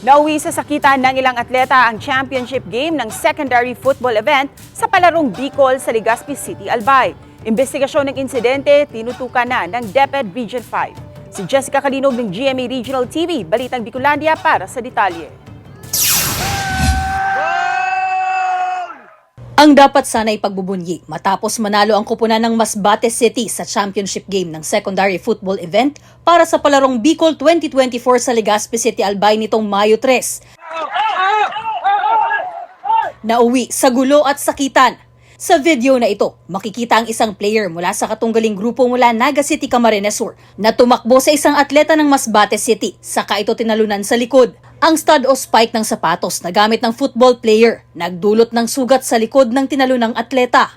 Nauwi sa sakitan ng ilang atleta ang championship game ng secondary football event sa palarong Bicol sa Legazpi City, Albay. Investigasyon ng insidente tinutukan na ng DepEd Region 5. Si Jessica Kalinog ng GMA Regional TV, Balitang Bicolandia para sa detalye. Ang dapat sana'y pagbubunyi matapos manalo ang koponan ng Masbate City sa championship game ng secondary football event para sa palarong Bicol 2024 sa Legazpi City, Albay nitong Mayo 3. Nauwi sa gulo at sakitan. Sa video na ito, makikita ang isang player mula sa katunggaling grupo mula Naga City, Camarines Sur na tumakbo sa isang atleta ng Masbate City, saka ito tinalunan sa likod. Ang stud o spike ng sapatos na gamit ng football player nagdulot ng sugat sa likod ng tinalunang atleta.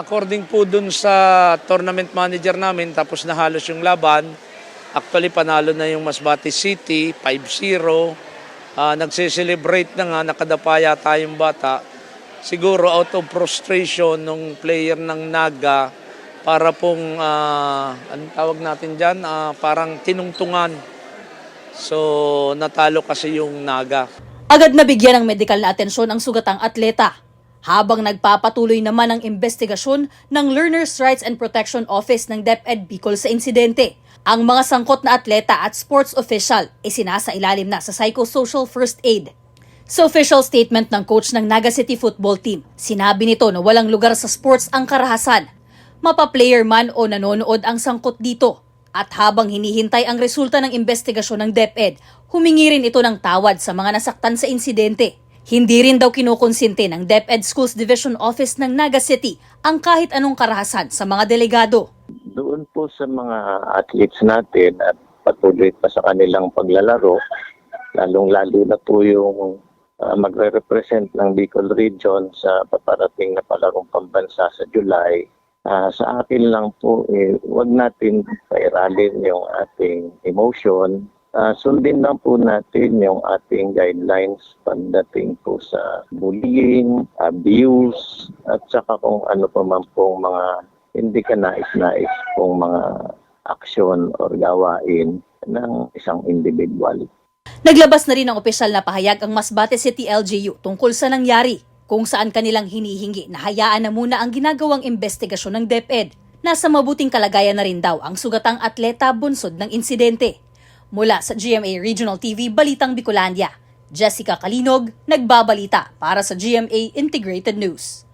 According po dun sa tournament manager namin, tapos na halos yung laban, actually panalo na yung Masbate City, 5-0. Nagse-celebrate na nga, nakadapaya tayong bata. Siguro out of frustration ng player ng Naga para pong, anong tawag natin dyan, parang tinungtungan. So natalo kasi yung Naga. Agad nabigyan ng medikal na atensyon ang sugatang atleta. Habang nagpapatuloy naman ang investigasyon ng Learners' Rights and Protection Office ng DepEd Bicol sa insidente, ang mga sangkot na atleta at sports official ay sinasailalim na sa psychosocial first aid. Sa official statement ng coach ng Naga City football team, sinabi nito na walang lugar sa sports ang karahasan. Mapa-player man o nanonood ang sangkot dito. At habang hinihintay ang resulta ng investigasyon ng DepEd, humingi rin ito ng tawad sa mga nasaktan sa insidente. Hindi rin daw kinukonsinte ng DepEd Schools Division Office ng Naga City ang kahit anong karahasan sa mga delegado. Doon po sa mga athletes natin at patuloy pa sa kanilang paglalaro, lalong-lalo na po yung magre-represent ng Bicol Region sa paparating na palarong pambansa sa July. Sa akin lang po, huwag natin pairalin yung ating emotion. Sundin lang po natin yung ating guidelines pagdating po sa bullying, abuse, at saka kung ano pa man pong mga hindi ka nais-nais pong mga aksyon o gawain ng isang individual. Naglabas na rin ng opisyal na pahayag ang Masbate City LGU tungkol sa nangyari, kung saan kanilang hinihingi na hayaan na muna ang ginagawang investigasyon ng DepEd. Nasa mabuting kalagayan na rin daw ang sugatang atleta bunsod ng insidente. Mula sa GMA Regional TV, Balitang Bicolandia, Jessica Kalinog, nagbabalita para sa GMA Integrated News.